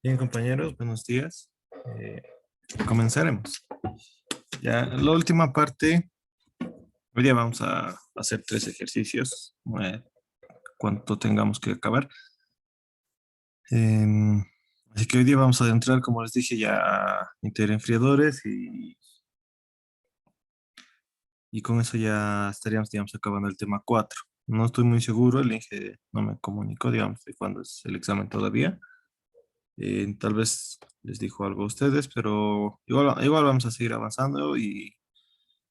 Bien, compañeros, buenos días. Eh, Comenzaremos. Ya, la última parte, hoy día vamos a hacer 3 ejercicios, cuánto tengamos que acabar. Em, Así que hoy día vamos a entrar, como les dije, ya a interenfriadores y con eso ya estaríamos, digamos, acabando el tema 4. No estoy muy seguro, el INGE no me comunicó, digamos, de cuándo es el examen todavía. Tal vez les dijo algo a ustedes, pero igual vamos a seguir avanzando y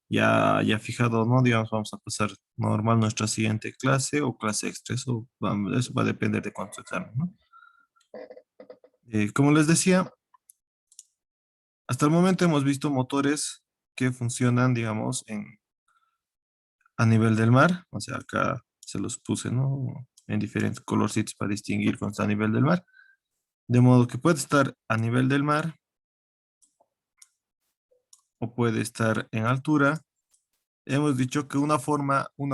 ya fijado, ¿no? Digamos, vamos a pasar normal nuestra siguiente clase o clase extra. Eso va a depender de cuánto examen, ¿no? Como les decía, hasta el momento hemos visto motores que funcionan, digamos, a nivel del mar. O sea, acá se los puse, ¿no? En diferentes colorcitos para distinguir cuando está a nivel del mar. De modo que puede estar a nivel del mar o puede estar en altura. Hemos dicho que una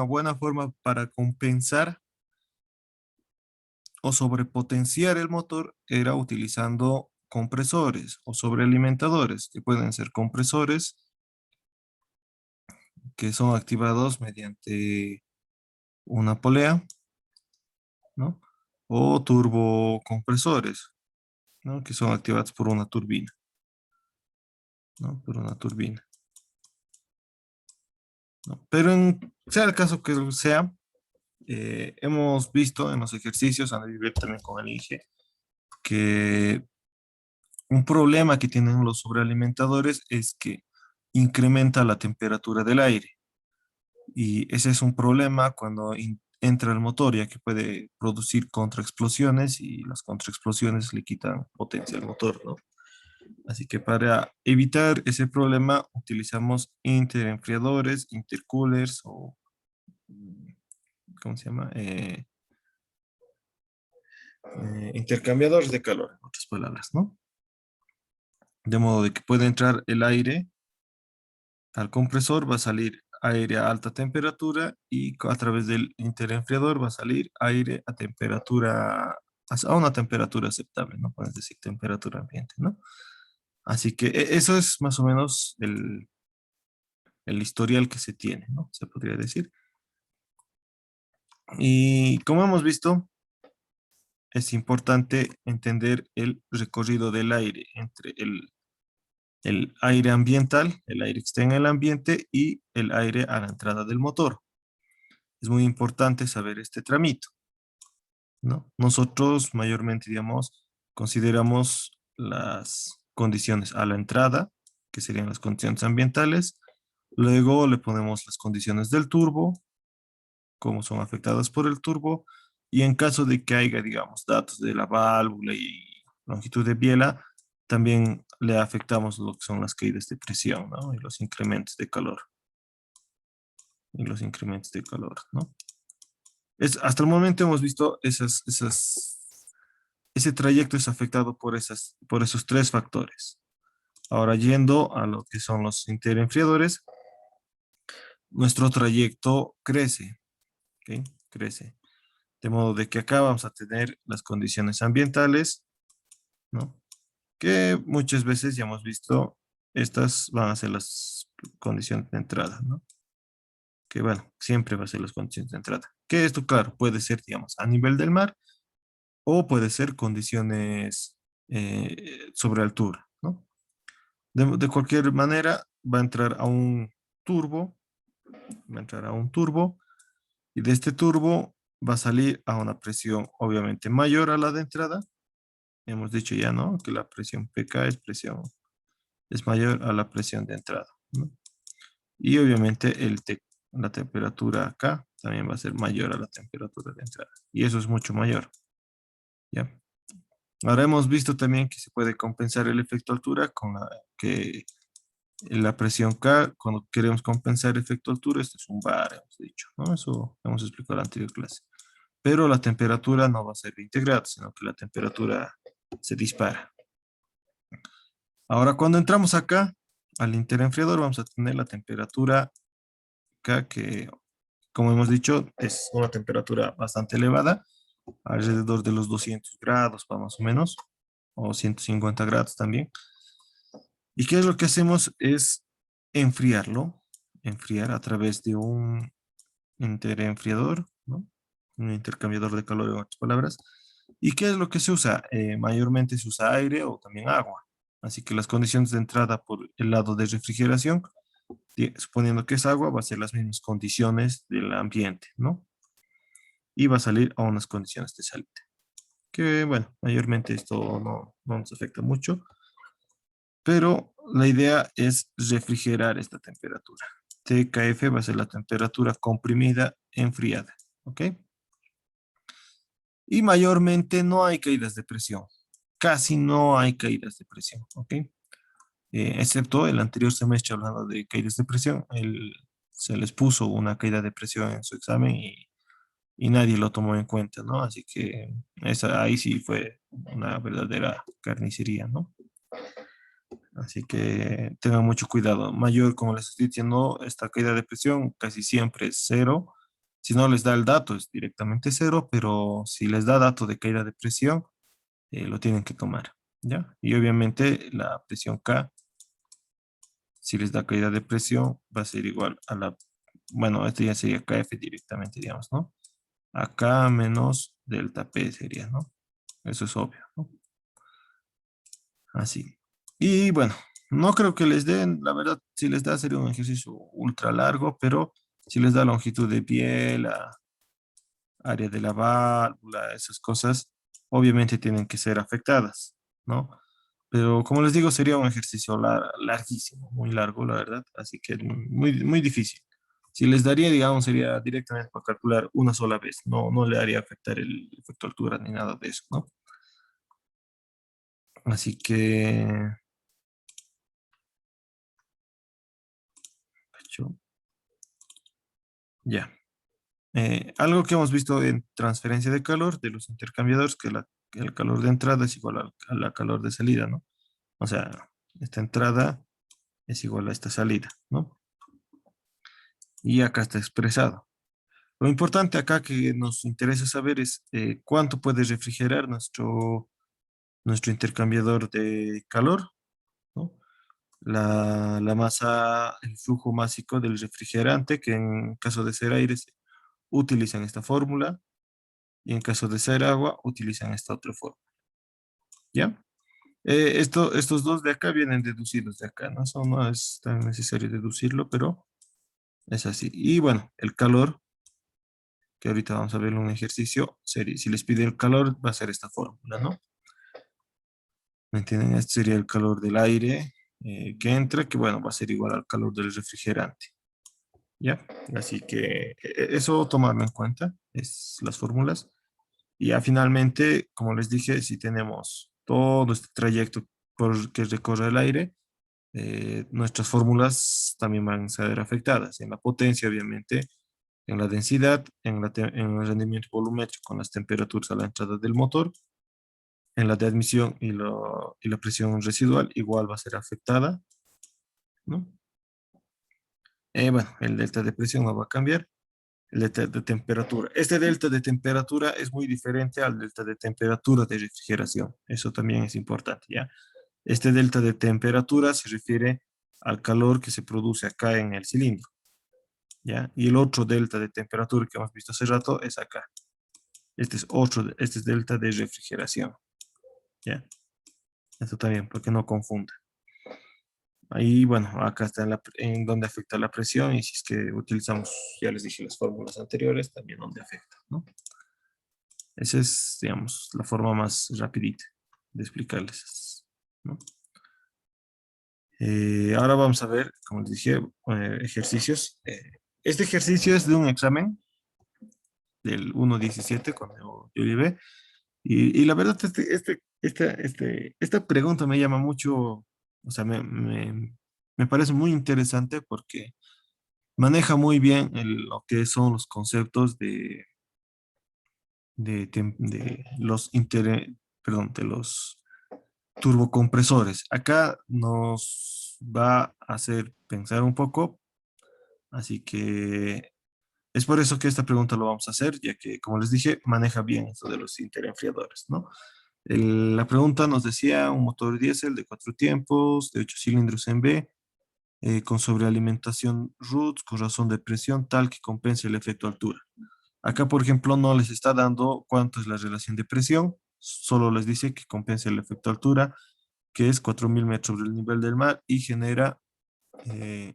buena forma para compensar o sobrepotenciar el motor era utilizando compresores o sobrealimentadores, que pueden ser compresores que son activados mediante una polea, ¿no? O turbocompresores, ¿no? Que son activados por una turbina, ¿no? Por una turbina, ¿no? Pero sea el caso que sea, hemos visto en los ejercicios, han de vivir también con el INGE, que un problema que tienen los sobrealimentadores es que incrementa la temperatura del aire. Y ese es un problema cuando entra el motor, ya que puede producir contraexplosiones y las contraexplosiones le quitan potencia al motor, ¿no? Así que para evitar ese problema utilizamos interenfriadores, intercoolers o, mm, ¿cómo se llama? Intercambiadores de calor, en otras palabras, ¿no? De modo de que puede entrar el aire al compresor, va a salir aire a alta temperatura y a través del interenfriador va a salir aire a a una temperatura aceptable, ¿no? Puedes decir temperatura ambiente, ¿no? Así que eso es más o menos el historial que se tiene, ¿no? Se podría decir. Y como hemos visto, es importante entender el recorrido del aire entre el aire ambiental, el aire que está en el ambiente y el aire a la entrada del motor. Es muy importante saber este tramito, ¿no? Nosotros mayormente, digamos, consideramos las condiciones a la entrada, que serían las condiciones ambientales. Luego le ponemos las condiciones del turbo, cómo son afectadas por el turbo. Y en caso de que haya, digamos, datos de la válvula y longitud de biela, también le afectamos lo que son las caídas de presión, ¿no? Y los incrementos de calor. ¿No? Hasta el momento hemos visto ese trayecto es afectado por esos 3 factores. Ahora, yendo a lo que son los interenfriadores, nuestro trayecto crece, ¿ok? Crece. De modo de que acá vamos a tener las condiciones ambientales, ¿no? Que muchas veces ya hemos visto, estas van a ser las condiciones de entrada, ¿no? Que bueno, siempre va a ser las condiciones de entrada. Que esto, claro, puede ser, digamos, a nivel del mar o puede ser condiciones sobre altura, ¿no? De cualquier manera, va a entrar a un turbo, va a entrar a un turbo, y de este turbo va a salir a una presión obviamente mayor a la de entrada. Hemos dicho ya, ¿no? Que la presión PK es mayor a la presión de entrada, ¿no? Y obviamente la temperatura acá también va a ser mayor a la temperatura de entrada. Y eso es mucho mayor, ¿ya? Ahora hemos visto también que se puede compensar el efecto altura con que la presión K, cuando queremos compensar efecto altura, esto es un bar, hemos dicho, ¿no? Eso hemos explicado en la anterior clase. Pero la temperatura no va a ser 20 grados, sino que la temperatura se dispara. Ahora, cuando entramos acá, al interenfriador, vamos a tener la temperatura K, que, como hemos dicho, es una temperatura bastante elevada, alrededor de los 200 grados, más o menos. o 150 grados también. ¿Y qué es lo que hacemos? Es enfriarlo, enfriar a través de un interenfriador, ¿no? Un intercambiador de calor, en otras palabras. ¿Y qué es lo que se usa? Mayormente se usa aire o también agua. Así que las condiciones de entrada por el lado de refrigeración, suponiendo que es agua, va a ser las mismas condiciones del ambiente, ¿no? Y va a salir a unas condiciones de salida. Que bueno, mayormente esto no nos afecta mucho, pero la idea es refrigerar esta temperatura. TKF va a ser la temperatura comprimida enfriada, ¿ok? Y mayormente no hay caídas de presión, casi no hay caídas de presión, ¿ok? Excepto el anterior semestre hablando de caídas de presión, se les puso una caída de presión en su examen y nadie lo tomó en cuenta, ¿no? Así que ahí sí fue una verdadera carnicería, ¿no? Así que tengan mucho cuidado. Mayor, como les estoy diciendo, esta caída de presión casi siempre es cero. Si no les da el dato, es directamente cero, pero si les da dato de caída de presión, lo tienen que tomar, ¿ya? Y obviamente la presión K, si les da caída de presión, va a ser igual a bueno, esto ya sería KF directamente, digamos, ¿no? A K menos delta P sería, ¿no? Eso es obvio, ¿no? Así. Y bueno, no creo que les den, la verdad, si les da sería un ejercicio ultra largo, pero si les da longitud de piel, área de la válvula, esas cosas, obviamente tienen que ser afectadas, ¿no? Pero como les digo, sería un ejercicio larguísimo, muy largo, la verdad, así que muy difícil. Si les daría, digamos, sería directamente para calcular una sola vez, no le haría afectar el efecto altura ni nada de eso, ¿no? Así que, ya. Algo que hemos visto en transferencia de calor de los intercambiadores, que el calor de entrada es igual a la calor de salida, ¿no? O sea, esta entrada es igual a esta salida, ¿no? Y acá está expresado. Lo importante acá que nos interesa saber es cuánto puede refrigerar nuestro intercambiador de calor, ¿no? La masa, el flujo másico del refrigerante, que en caso de ser aire utilizan esta fórmula, y en caso de ser agua utilizan esta otra fórmula, ¿ya? Estos dos de acá vienen deducidos de acá, ¿no? Eso no es tan necesario deducirlo, pero es así. Y bueno, el calor, que ahorita vamos a ver en un ejercicio, si les pide el calor, va a ser esta fórmula, ¿no? ¿Me entienden? Este sería el calor del aire que entra, que bueno, va a ser igual al calor del refrigerante, ¿ya? Así que eso tomarlo en cuenta, es las fórmulas. Y ya finalmente, como les dije, si tenemos todo este trayecto que recorre el aire, nuestras fórmulas también van a ser afectadas. En la potencia, obviamente, en la densidad, en el rendimiento volumétrico con las temperaturas a la entrada del motor, en la de admisión y la presión residual, igual va a ser afectada, ¿no? Bueno, el delta de presión no va a cambiar. El delta de temperatura. Este delta de temperatura es muy diferente al delta de temperatura de refrigeración. Eso también es importante, ¿ya? Este delta de temperatura se refiere al calor que se produce acá en el cilindro, ¿ya? Y el otro delta de temperatura que hemos visto hace rato es acá. Este es delta de refrigeración, ¿ya? Eso también, para que no confunda. Ahí, bueno, acá está en donde afecta la presión y si es que utilizamos, ya les dije las fórmulas anteriores, también donde afecta, ¿no? Esa es, digamos, la forma más rapidita de explicarles, ¿no? Ahora vamos a ver, como les dije, ejercicios. Este ejercicio es de un examen del 1.17 cuando yo llevé. Y la verdad, esta pregunta me llama mucho, o sea, me parece muy interesante porque maneja muy bien lo que son los conceptos de los perdón, de los turbocompresores. Acá nos va a hacer pensar un poco, así que es por eso que esta pregunta lo vamos a hacer, ya que, como les dije, maneja bien esto de los interenfriadores, ¿no? La pregunta nos decía un motor diésel de 4 tiempos, de 8 cilindros en B, con sobrealimentación Roots, con razón de presión tal que compense el efecto altura. Acá, por ejemplo, no les está dando cuánto es la relación de presión, solo les dice que compense el efecto altura, que es 4.000 metros sobre el nivel del mar y genera eh,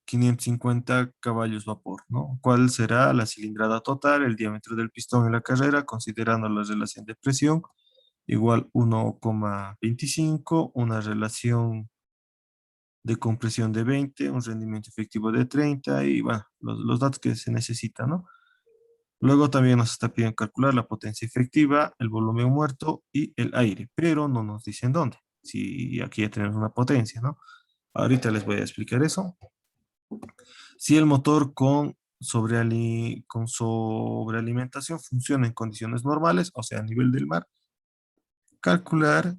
550 caballos vapor, ¿no? ¿Cuál será la cilindrada total, el diámetro del pistón en la carrera, considerando la relación de presión, igual 1,25, una relación de compresión de 20, un rendimiento efectivo de 30 y bueno, los datos que se necesitan, ¿no? Luego también nos está pidiendo calcular la potencia efectiva, el volumen muerto y el aire, pero no nos dicen dónde. Si aquí ya tenemos una potencia, ¿no? Ahorita les voy a explicar eso. Si el motor con sobrealimentación funciona en condiciones normales, o sea, a nivel del mar, calcular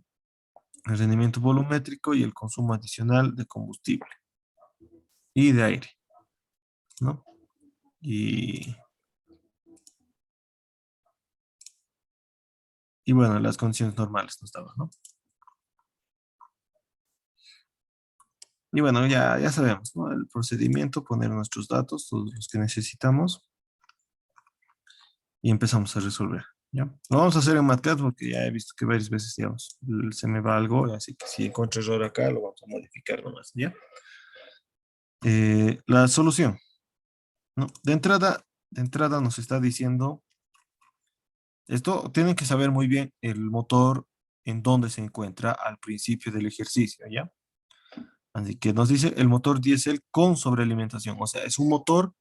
el rendimiento volumétrico y el consumo adicional de combustible y de aire, ¿no? Y, y bueno, las condiciones normales nos daban, ¿no? Y bueno, ya sabemos, ¿no? El procedimiento, poner nuestros datos, todos los que necesitamos, y empezamos a resolver, ¿ya? Lo vamos a hacer en MATLAB porque ya he visto que varias veces, digamos, se me va algo, así que si encuentro error acá, lo vamos a modificar nomás, ¿ya? La solución, ¿no? De entrada nos está diciendo, esto tienen que saber muy bien el motor en dónde se encuentra al principio del ejercicio, ¿ya? Así que nos dice el motor diésel con sobrealimentación, o sea, es un motor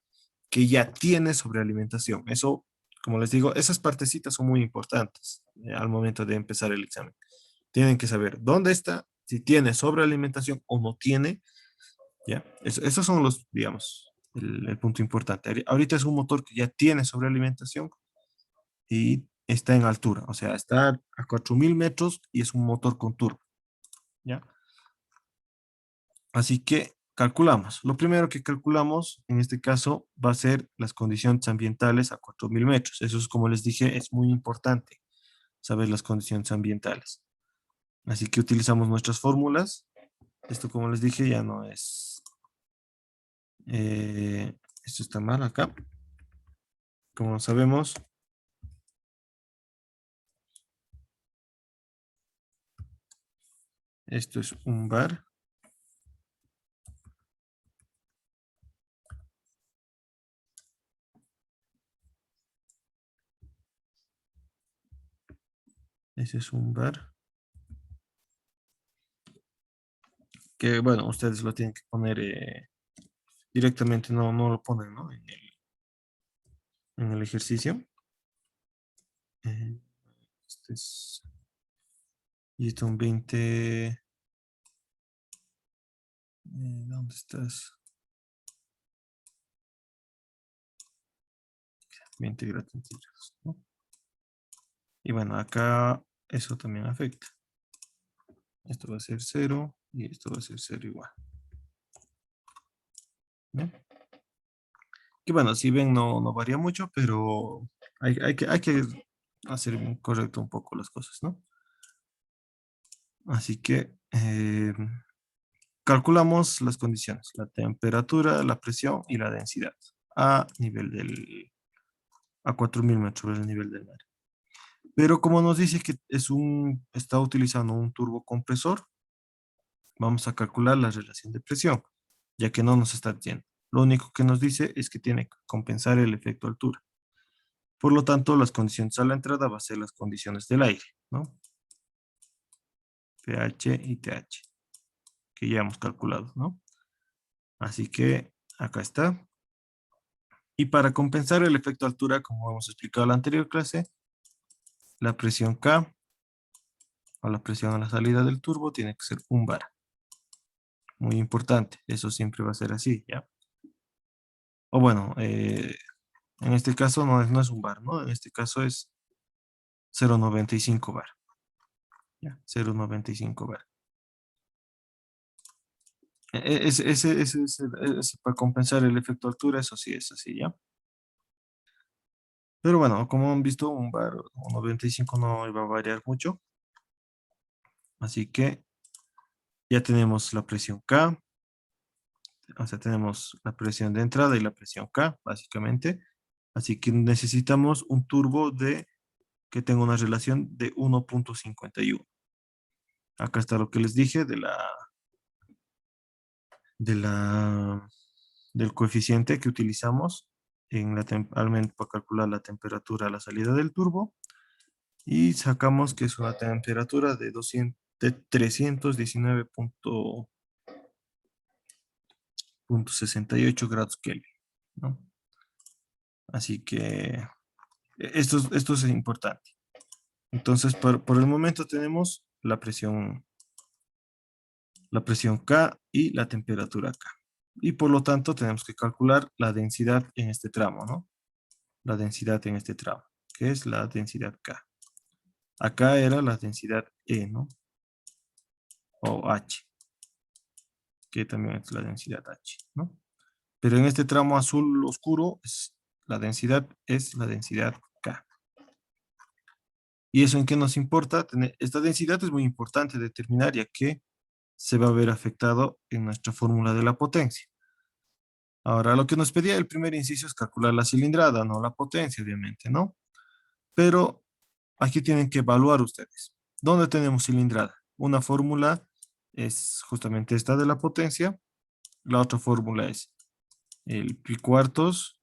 que ya tiene sobrealimentación. Eso, como les digo, esas partecitas son muy importantes al momento de empezar el examen. Tienen que saber dónde está, si tiene sobrealimentación o no tiene, ¿ya? Esos son los, digamos, el punto importante. Ahorita es un motor que ya tiene sobrealimentación y está en altura, o sea, está a 4.000 metros y es un motor con turbo, ¿ya? Así que calculamos. Lo primero que calculamos en este caso va a ser las condiciones ambientales a 4.000 metros. Eso es, como les dije, es muy importante saber las condiciones ambientales. Así que utilizamos nuestras fórmulas. Esto, como les dije, ya no es... esto está mal acá. Como sabemos, esto es un bar. Ese es un bar. Que, bueno, ustedes lo tienen que poner directamente, no lo ponen, ¿no? En el ejercicio. Eh, este es... Y esto un 20. ¿Dónde estás? 20 grados centígrados, ¿no? Y bueno, acá eso también afecta. Esto va a ser 0 y esto va a ser 0 igual. ¿Bien? Y bueno, si ven, no varía mucho, pero hay que hacer correcto un poco las cosas, ¿no? Así que calculamos las condiciones, la temperatura, la presión y la densidad a 4.000 metros sobre el nivel del mar. Pero como nos dice que está utilizando un turbocompresor, vamos a calcular la relación de presión, ya que no nos está diciendo. Lo único que nos dice es que tiene que compensar el efecto altura. Por lo tanto, las condiciones a la entrada van a ser las condiciones del aire, ¿no? pH y TH, que ya hemos calculado, ¿no? Así que acá está. Y para compensar el efecto altura, como hemos explicado en la anterior clase, la presión K o la presión a la salida del turbo tiene que ser un bar. Muy importante, eso siempre va a ser así, ¿ya? O bueno, en este caso no es un bar, ¿no? En este caso es 0,95 bar. ¿Ya? 0,95 bar. Para compensar el efecto altura, eso sí es así, ¿ya? Pero bueno, como han visto, un bar o 95 no iba a variar mucho. Así que ya tenemos la presión K. O sea, tenemos la presión de entrada y la presión K, básicamente. Así que necesitamos un turbo que tenga una relación de 1.51. Acá está lo que les dije de la, del coeficiente que utilizamos al menos para calcular la temperatura a la salida del turbo. Y sacamos que es una temperatura de 319.68 grados Kelvin, ¿no? Así que esto es importante. Entonces, por el momento tenemos la presión K y la temperatura K. Y por lo tanto tenemos que calcular la densidad en este tramo, ¿no? La densidad en este tramo, que es la densidad K. Acá era la densidad E, ¿no? O H, que también es la densidad H, ¿no? Pero en este tramo azul oscuro, es la densidad K. ¿Y eso en qué nos importa? Esta densidad es muy importante determinar, ya que se va a ver afectado en nuestra fórmula de la potencia. Ahora, lo que nos pedía el primer inciso es calcular la cilindrada, no la potencia, obviamente, ¿no? Pero aquí tienen que evaluar ustedes. ¿Dónde tenemos cilindrada? Una fórmula es justamente esta de la potencia. La otra fórmula es el pi cuartos,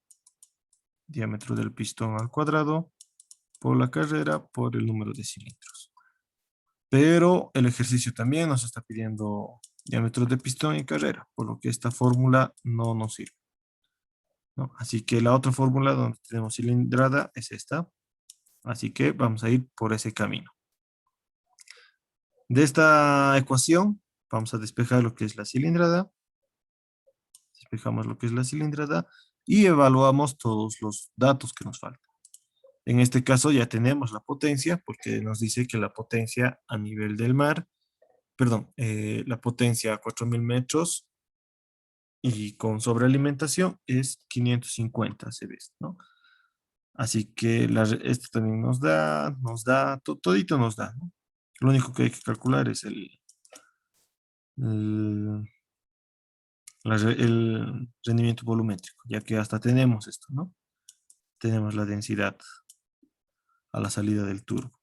diámetro del pistón al cuadrado, por la carrera, por el número de cilindros. Pero el ejercicio también nos está pidiendo diámetros de pistón y carrera, por lo que esta fórmula no nos sirve, ¿no? Así que la otra fórmula donde tenemos cilindrada es esta. Así que vamos a ir por ese camino. De esta ecuación vamos a despejar lo que es la cilindrada. Despejamos lo que es la cilindrada y evaluamos todos los datos que nos faltan. En este caso ya tenemos la potencia, porque nos dice que la potencia a nivel del mar, perdón, la potencia a 4000 metros y con sobrealimentación es 550 cb, ¿no? Así que esto también todito nos da, ¿no? Lo único que hay que calcular es el, el rendimiento volumétrico, ya que hasta tenemos esto, ¿no? Tenemos la densidad a la salida del turbo.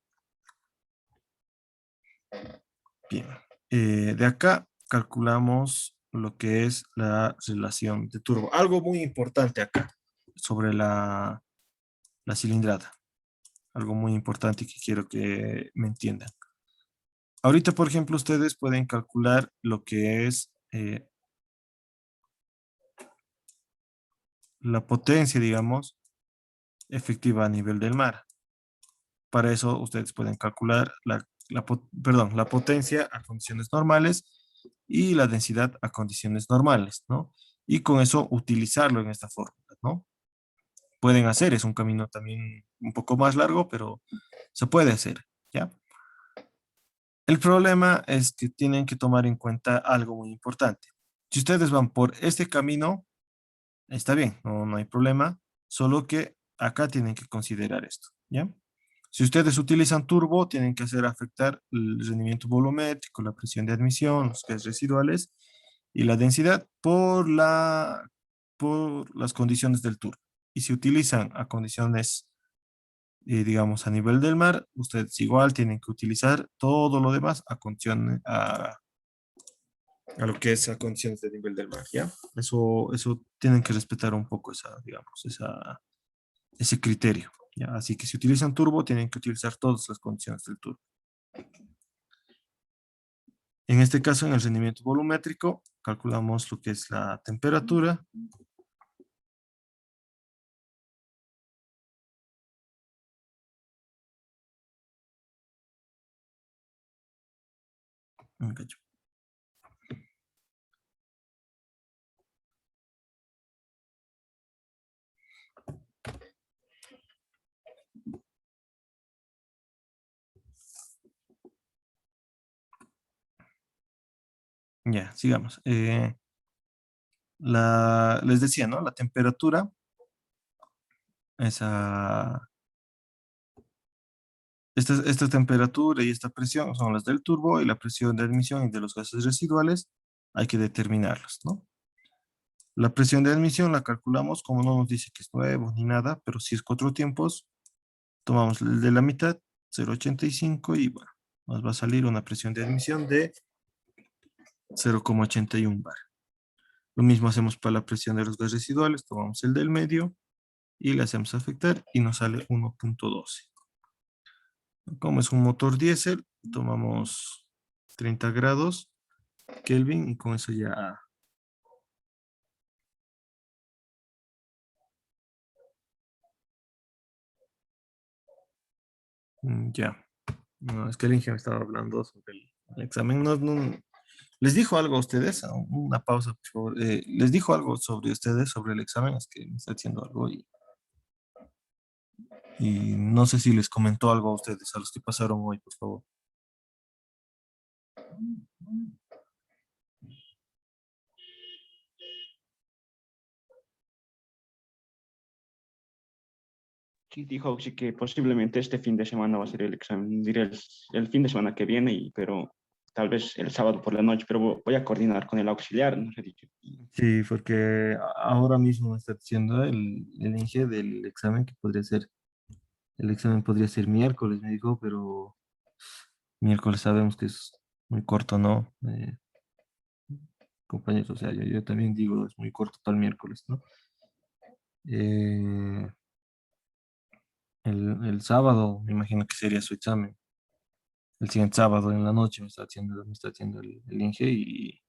Bien. De acá calculamos lo que es la relación de turbo. Algo muy importante acá sobre la cilindrada. Algo muy importante que quiero que me entiendan. Ahorita, por ejemplo, ustedes pueden calcular lo que es la potencia, digamos, efectiva a nivel del mar. Para eso ustedes pueden calcular la potencia a condiciones normales y la densidad a condiciones normales, ¿no? Y con eso utilizarlo en esta fórmula, ¿no? Pueden hacer, es un camino también un poco más largo, pero se puede hacer, ¿ya? El problema es que tienen que tomar en cuenta algo muy importante. Si ustedes van por este camino, está bien, no hay problema, solo que acá tienen que considerar esto, ¿ya? Si ustedes utilizan turbo, tienen que hacer afectar el rendimiento volumétrico, la presión de admisión, los gases residuales y la densidad por las condiciones del turbo. Y si utilizan a condiciones, digamos, a nivel del mar, ustedes igual tienen que utilizar todo lo demás a lo que es a condiciones de nivel del mar, ¿ya? Eso tienen que respetar un poco digamos, ese criterio, ¿ya? Así que si utilizan turbo, tienen que utilizar todas las condiciones del turbo. En este caso, en el rendimiento volumétrico, calculamos lo que es la temperatura. Un cacho. Ya, sigamos. Les decía, ¿no? La temperatura es Esta temperatura y esta presión son las del turbo y la presión de admisión y de los gases residuales hay que determinarlas, ¿no? La presión de admisión la calculamos como no nos dice que es nuevo ni nada, pero si es 4 tiempos, tomamos el de la mitad, 0,85 y bueno, nos va a salir una presión de admisión de 0,81 bar. Lo mismo hacemos para la presión de los gases residuales, tomamos el del medio y le hacemos afectar y nos sale 1,12. Como es un motor diésel, tomamos 30 grados Kelvin y con eso ya, ya. No, es que el ingeniero estaba hablando sobre el examen. ¿Les dijo algo a ustedes? Una pausa, por favor. ¿Les dijo algo sobre ustedes, sobre el examen? Es que me está haciendo algo y no sé si les comentó algo a ustedes, a los que pasaron hoy, por favor. Sí, dijo sí que posiblemente este fin de semana va a ser el examen, diré el fin de semana que viene, pero tal vez el sábado por la noche, pero voy a coordinar con el auxiliar, nos ha dicho. Sí, porque ahora mismo me está diciendo el INGE del examen que podría ser, el examen podría ser miércoles, me dijo, pero miércoles sabemos que es muy corto, ¿no? Compañeros, o sea, yo también digo, es muy corto para el miércoles, ¿no? Eh, el sábado, me imagino que sería su examen. El siguiente sábado en la noche me está haciendo el INGE y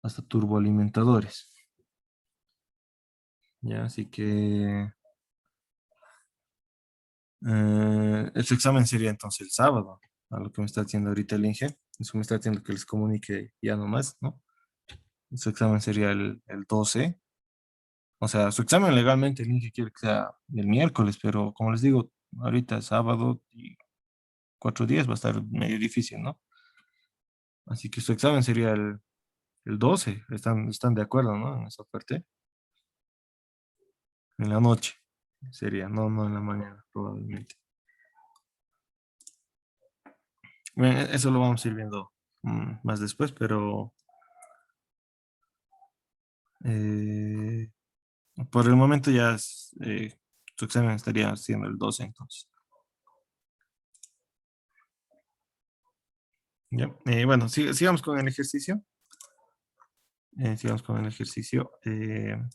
hasta turboalimentadores. Ya, así que ese examen sería entonces el sábado, a lo que me está haciendo ahorita el INGE. Eso me está haciendo que les comunique ya nomás, ¿no? Su examen sería el 12. O sea, su examen legalmente el INGE quiere que sea el miércoles, pero como les digo, ahorita es sábado y 4 días va a estar medio difícil, ¿no? Así que su examen sería el 12. Están de acuerdo, ¿no? En esa parte. En la noche sería, no en la mañana, probablemente. Bien, eso lo vamos a ir viendo más después, pero eh, por el momento ya su examen estaría siendo el 12, entonces. Ya. Bueno, sigamos con el ejercicio. Sigamos con el ejercicio. Bien,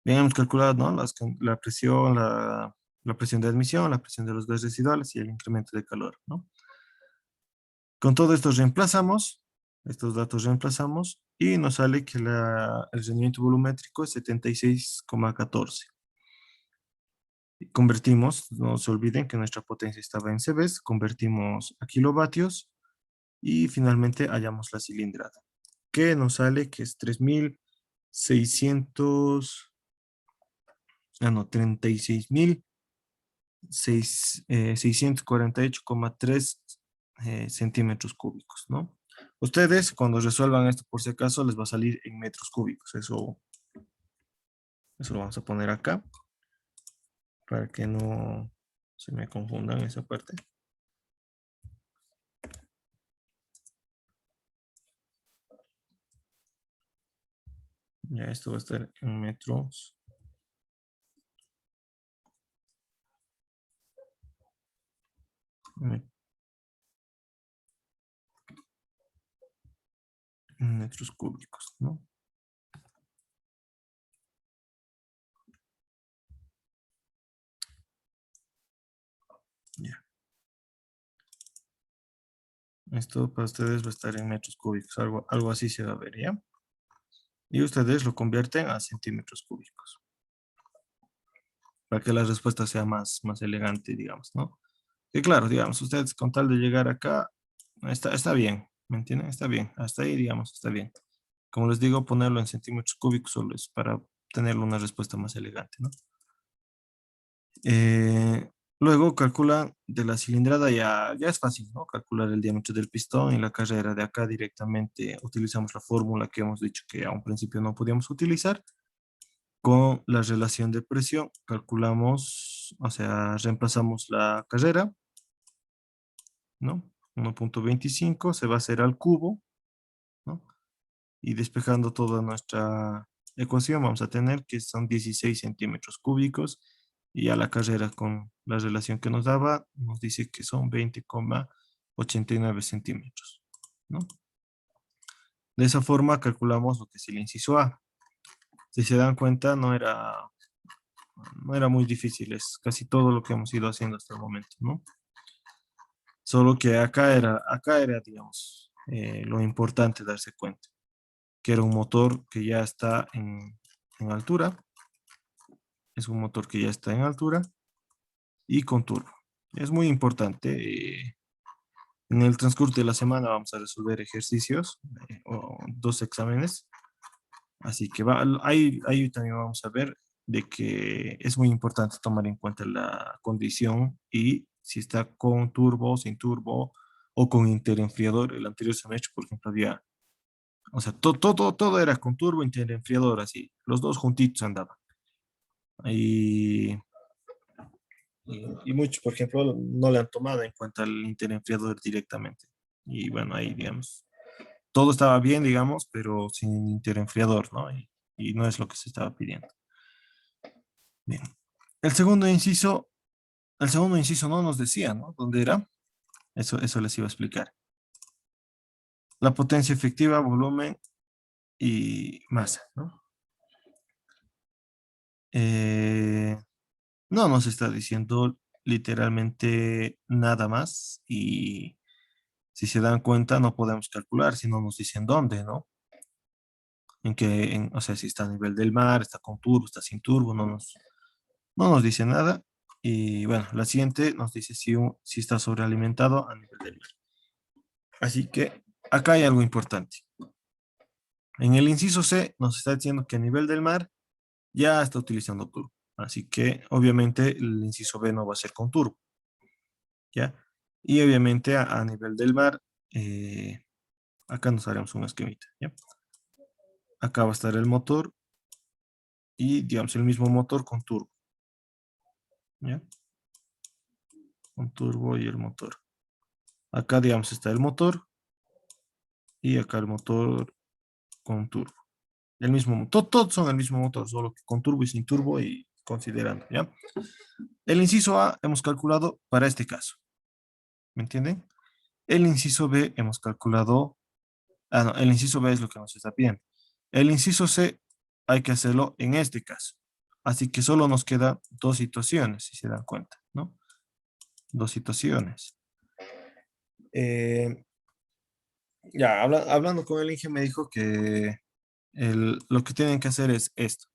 hemos calculado, ¿no? La presión, la presión de admisión, la presión de los gases residuales y el incremento de calor, ¿no? Con todo esto reemplazamos, estos datos reemplazamos y nos sale que el rendimiento volumétrico es 76,14. Convertimos, no se olviden que nuestra potencia estaba en CVs, convertimos a kilovatios y finalmente hallamos la cilindrada, que nos sale que es 3.600, no, 36.648,3 centímetros cúbicos, ¿no? Ustedes, cuando resuelvan esto, por si acaso, les va a salir en metros cúbicos. Eso lo vamos a poner acá para que no se me confundan esa parte. Ya esto va a estar en metros. Metros cúbicos, ¿no? Ya. Esto para ustedes va a estar en metros cúbicos, algo así se va a ver, ¿ya? Y ustedes lo convierten a centímetros cúbicos, para que la respuesta sea más elegante, digamos, ¿no? Y claro, digamos, ustedes con tal de llegar acá, está bien, ¿me entienden? Está bien, hasta ahí, digamos, está bien. Como les digo, ponerlo en centímetros cúbicos solo es para tener una respuesta más elegante, ¿no? Luego calcula de la cilindrada, ya es fácil, ¿no? Calcular el diámetro del pistón y la carrera de acá directamente utilizamos la fórmula que hemos dicho que a un principio no podíamos utilizar con la relación de presión, calculamos, o sea, reemplazamos la carrera, ¿no? 1.25 se va a hacer al cubo, ¿no? Y despejando toda nuestra ecuación, vamos a tener que son 16 centímetros cúbicos y a la carrera con la relación que nos daba, nos dice que son 20,89 centímetros, ¿no? De esa forma calculamos lo que es el inciso A. Si se dan cuenta, no era muy difícil, es casi todo lo que hemos ido haciendo hasta el momento, ¿no? Solo que acá era, digamos, lo importante darse cuenta, que era un motor que ya está en altura, es un motor que ya está en altura y con turbo. Es muy importante. En el transcurso de la semana vamos a resolver ejercicios o 2 exámenes. Así que ahí también vamos a ver de que es muy importante tomar en cuenta la condición y si está con turbo, sin turbo o con interenfriador. El anterior semestre, por ejemplo, había, o sea, todo era con turbo, interenfriador, así. Los dos juntitos andaban. Y, y muchos, por ejemplo, no le han tomado en cuenta el interenfriador directamente. Y bueno, ahí, digamos, todo estaba bien, digamos, pero sin interenfriador, ¿no? Y no es lo que se estaba pidiendo. Bien. El segundo inciso, el segundo inciso no nos decía, ¿no? ¿Dónde era? Eso les iba a explicar. La potencia efectiva, volumen y masa, ¿no? Eh, no nos está diciendo literalmente nada más y si se dan cuenta no podemos calcular si no nos dicen dónde, ¿no? O sea, si está a nivel del mar, está con turbo, está sin turbo, no nos dice nada. Y bueno, la siguiente nos dice si está sobrealimentado a nivel del mar. Así que acá hay algo importante. En el inciso C nos está diciendo que a nivel del mar ya está utilizando turbo. Así que obviamente el inciso B no va a ser con turbo. ¿Ya? Y obviamente a nivel del mar, acá nos haremos un esquemita. ¿Ya? Acá va a estar el motor y digamos el mismo motor con turbo. ¿Ya? Con turbo y el motor. Acá digamos está el motor y acá el motor con turbo. El mismo, todos son el mismo motor, solo que con turbo y sin turbo y considerando, ¿ya? El inciso A hemos calculado para este caso, ¿me entienden? El inciso B hemos calculado, no, el inciso B es lo que nos está pidiendo. El inciso C hay que hacerlo en este caso. Así que solo nos quedan dos situaciones, si se dan cuenta, ¿no? Dos situaciones. Eh, ya, hablando con el Inge me dijo que lo que tienen que hacer es esto.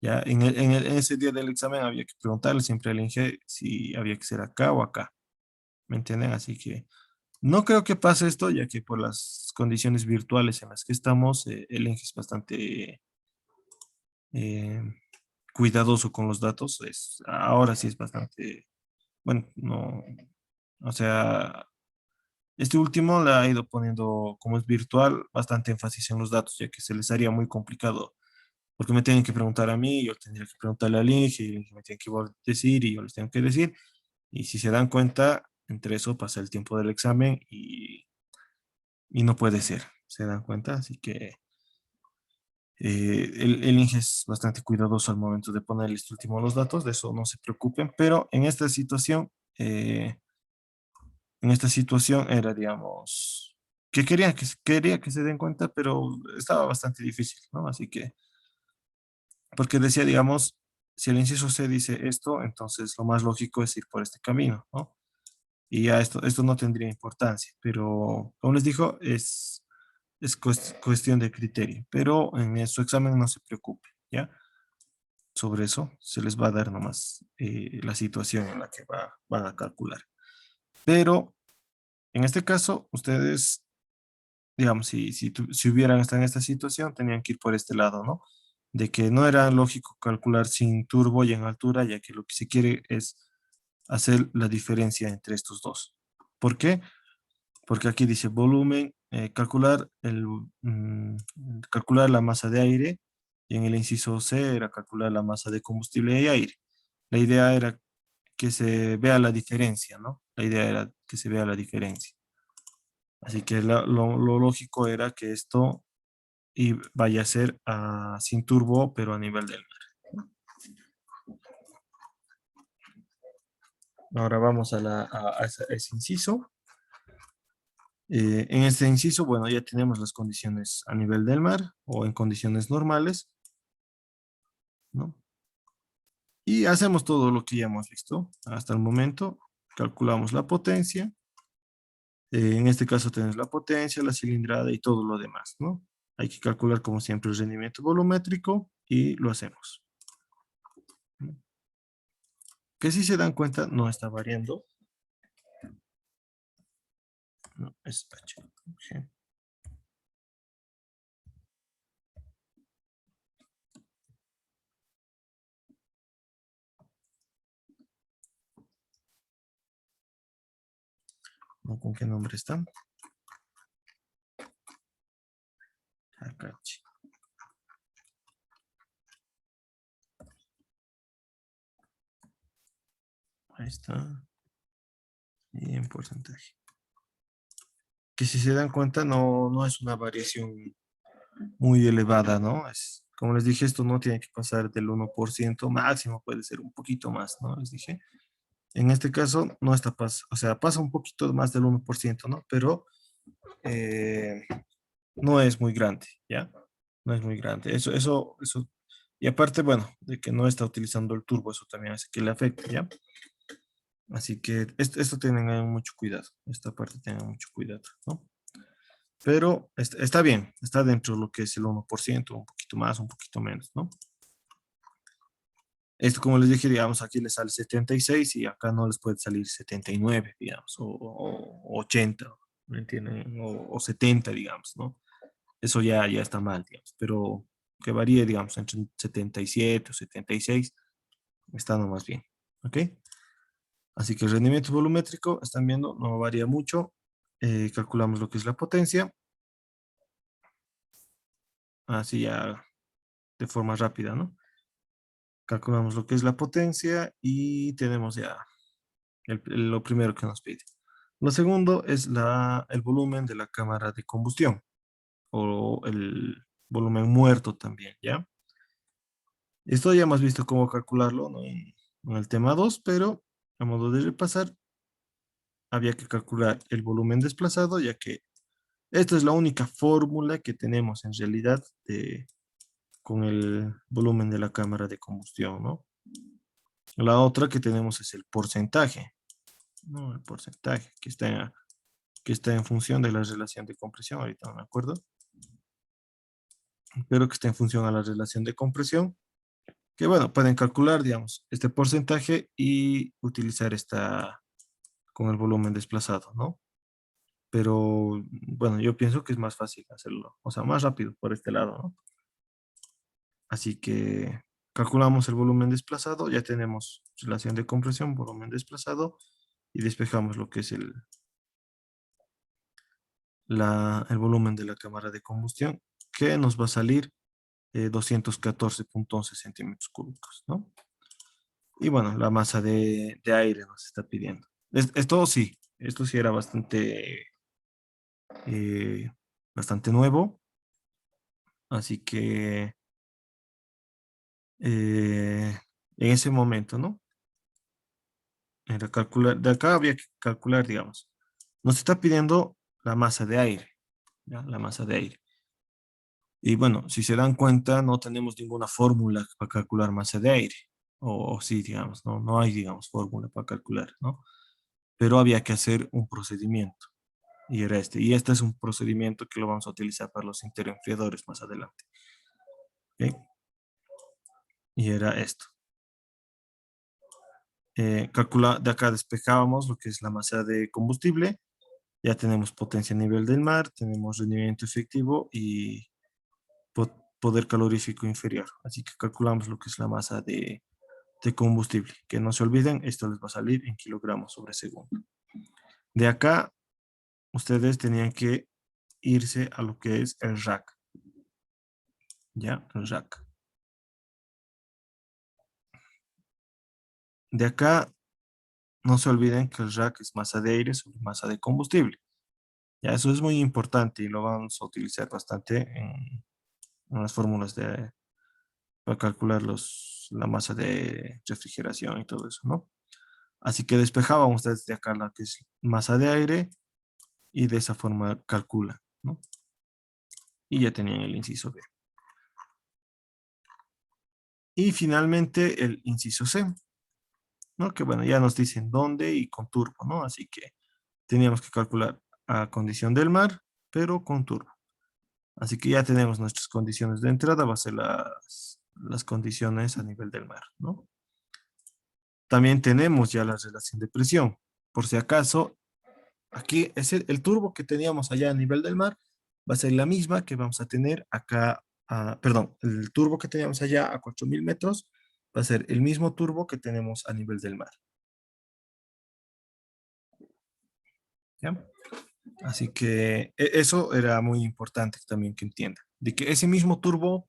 Ya, en ese día del examen había que preguntarle siempre al Inge si había que ser acá o acá. ¿Me entienden? Así que no creo que pase esto, ya que por las condiciones virtuales en las que estamos, el Inge es bastante eh, cuidadoso con los datos. Ahora sí es bastante, bueno, no, o sea, este último le ha ido poniendo, como es virtual, bastante énfasis en los datos, ya que se les haría muy complicado porque me tienen que preguntar a mí, yo tendría que preguntarle al Inge, y el Inge me tiene que decir, y yo les tengo que decir, y si se dan cuenta, entre eso pasa el tiempo del examen y no puede ser, ¿se dan cuenta? Así que el Inge es bastante cuidadoso al momento de poner este último los datos, de eso no se preocupen, pero en esta situación era, digamos, que quería que se den cuenta, pero estaba bastante difícil, ¿no? Así que porque decía, digamos, si el inciso C dice esto, entonces lo más lógico es ir por este camino, ¿no? Y ya esto no tendría importancia, pero como les dijo, es cuestión de criterio, pero en su examen no se preocupe, ¿ya? Sobre eso se les va a dar nomás la situación en la que van a calcular. Pero en este caso, ustedes, digamos, si hubieran estado en esta situación, tenían que ir por este lado, ¿no? De que no era lógico calcular sin turbo y en altura, ya que lo que se quiere es hacer la diferencia entre estos dos. ¿Por qué? Porque aquí dice volumen, calcular la masa de aire Y en el inciso C era calcular la masa de combustible y aire. La idea era que se vea la diferencia, ¿no? La idea era que se vea la diferencia. Así que lo lógico era que esto vaya a ser sin turbo, pero a nivel del mar. Ahora vamos a ese inciso. En este inciso, bueno, ya tenemos las condiciones a nivel del mar o en condiciones normales, ¿no? Y hacemos todo lo que ya hemos visto hasta el momento. Calculamos la potencia. En este caso tenemos la potencia, la cilindrada y todo lo demás, ¿no? Hay que calcular como siempre el rendimiento volumétrico y lo hacemos. Que si se dan cuenta no está variando. No, es H. G. ¿No? ¿Con qué nombre está? Acá. Ahí está. Y en porcentaje. Que si se dan cuenta no es una variación muy elevada, ¿no? Como les dije, esto no tiene que pasar del 1%, máximo puede ser un poquito más, ¿no? Les dije. En este caso no está o sea, pasa un poquito más del 1%, ¿no? Pero eh, no es muy grande, ¿ya? No es muy grande. Eso. Y aparte, bueno, de que no está utilizando el turbo, eso también hace que le afecte, ¿ya? Así que esto tienen mucho cuidado. Esta parte tienen mucho cuidado, ¿no? Pero está bien, está dentro de lo que es el 1%, un poquito más, un poquito menos, ¿no? Esto, como les dije, digamos, aquí les sale 76 y acá no les puede salir 79, digamos, o 80, ¿me entienden? O 70, digamos, ¿no? Eso ya está mal, digamos, pero que varíe, digamos, entre 77 o 76, está nomás bien, ¿ok? Así que el rendimiento volumétrico, están viendo, no varía mucho. Calculamos lo que es la potencia, así ya de forma rápida, ¿no? Calculamos lo que es la potencia y tenemos ya lo primero que nos pide. Lo segundo es el volumen de la cámara de combustión o el volumen muerto también, ¿ya? Esto ya hemos visto cómo calcularlo, ¿no? En el tema 2, pero a modo de repasar, había que calcular el volumen desplazado, ya que esta es la única fórmula que tenemos en realidad con el volumen de la cámara de combustión, ¿no? La otra que tenemos es el porcentaje, ¿no? El porcentaje que está en función de la relación de compresión, ahorita no me acuerdo, pero que está en función a la relación de compresión, que bueno, pueden calcular, digamos, este porcentaje y utilizar esta con el volumen desplazado, ¿no? Pero bueno, yo pienso que es más fácil hacerlo, o sea, más rápido por este lado, ¿no? Así que calculamos el volumen desplazado, ya tenemos relación de compresión, volumen desplazado, y despejamos lo que es el volumen de la cámara de combustión, que nos va a salir 214,11 centímetros cúbicos, ¿no? Y bueno, la masa de aire nos está pidiendo. Esto sí era eh, bastante nuevo, así que en ese momento, ¿no? Era calcular, de acá había que calcular, digamos, nos está pidiendo la masa de aire, ¿ya? La masa de aire. Y bueno, si se dan cuenta, no tenemos ninguna fórmula para calcular masa de aire. O sí, digamos, no hay, digamos, fórmula para calcular, ¿no? Pero había que hacer un procedimiento. Y era este. Y este es un procedimiento que lo vamos a utilizar para los interenfriadores más adelante. ¿Ok? Y era esto. De acá despejábamos lo que es la masa de combustible. Ya tenemos potencia a nivel del mar, tenemos rendimiento efectivo y poder calorífico inferior. Así que calculamos lo que es la masa de combustible. Que no se olviden, esto les va a salir en kilogramos sobre segundo. De acá, ustedes tenían que irse a lo que es el rack. ¿Ya? El rack. De acá, no se olviden que el rack es masa de aire sobre masa de combustible. Ya, eso es muy importante y lo vamos a utilizar bastante en las fórmulas para calcular la masa de refrigeración y todo eso, ¿no? Así que despejábamos desde acá la que es masa de aire y de esa forma calcula, ¿no? Y ya tenían el inciso B. Y finalmente el inciso C, ¿no? Que bueno, ya nos dicen dónde y con turbo, ¿no? Así que teníamos que calcular a condición del mar, pero con turbo. Así que ya tenemos nuestras condiciones de entrada, va a ser las condiciones a nivel del mar, ¿no? También tenemos ya la relación de presión. Por si acaso, aquí es el turbo que teníamos allá a nivel del mar, va a ser la misma que vamos a tener acá, perdón, el turbo que teníamos allá a 4000 metros va a ser el mismo turbo que tenemos a nivel del mar. ¿Ya? Así que eso era muy importante también que entienda, de que ese mismo turbo,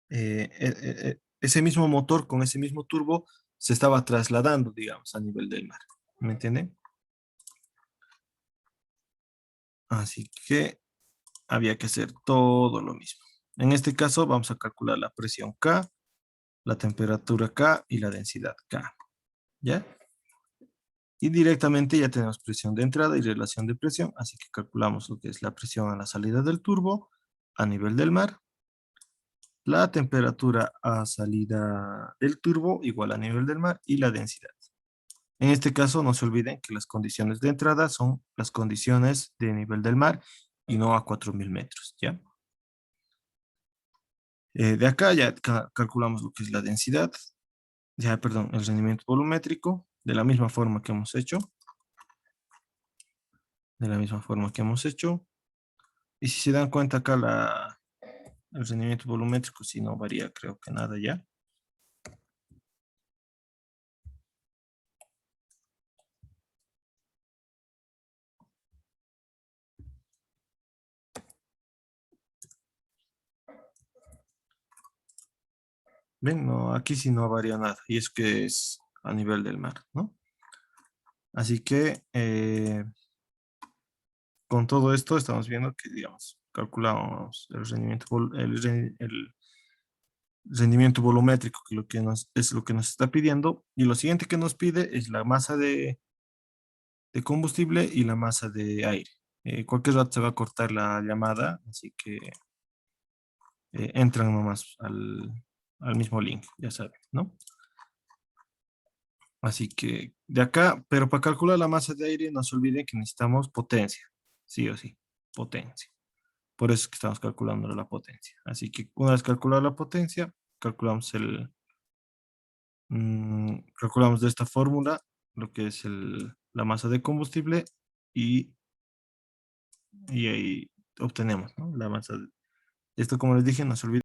ese mismo motor con ese mismo turbo se estaba trasladando, digamos, a nivel del mar. ¿Me entienden? Así que había que hacer todo lo mismo. En este caso vamos a calcular la presión K, la temperatura K y la densidad K. ¿Ya? Y directamente ya tenemos presión de entrada y relación de presión, así que calculamos lo que es la presión a la salida del turbo a nivel del mar, la temperatura a salida del turbo igual a nivel del mar y la densidad. En este caso no se olviden que las condiciones de entrada son las condiciones de nivel del mar y no a 4000 metros, ¿ya? De acá ya calculamos lo que es la densidad, ya, perdón, el rendimiento volumétrico, de la misma forma que hemos hecho, de la misma forma que hemos hecho. Y si se dan cuenta acá el rendimiento volumétrico, si no varía, creo que nada ya. Ven, no, aquí sí no varía nada. Y es que es a nivel del mar, ¿no? Así que con todo esto estamos viendo que, digamos, calculamos el rendimiento, el rendimiento volumétrico, que, es lo que nos está pidiendo. Y lo siguiente que nos pide es la masa de combustible y la masa de aire. Cualquier rato se va a cortar la llamada, así que entran nomás al mismo link, ya saben, ¿no? Así que de acá, pero para calcular la masa de aire, no se olviden que necesitamos potencia, sí o sí, potencia. Por eso es que estamos calculando la potencia. Así que una vez calculada la potencia, calculamos calculamos de esta fórmula lo que es la masa de combustible y, y ahí obtenemos, ¿no? La masa de esto, como les dije, no se olviden.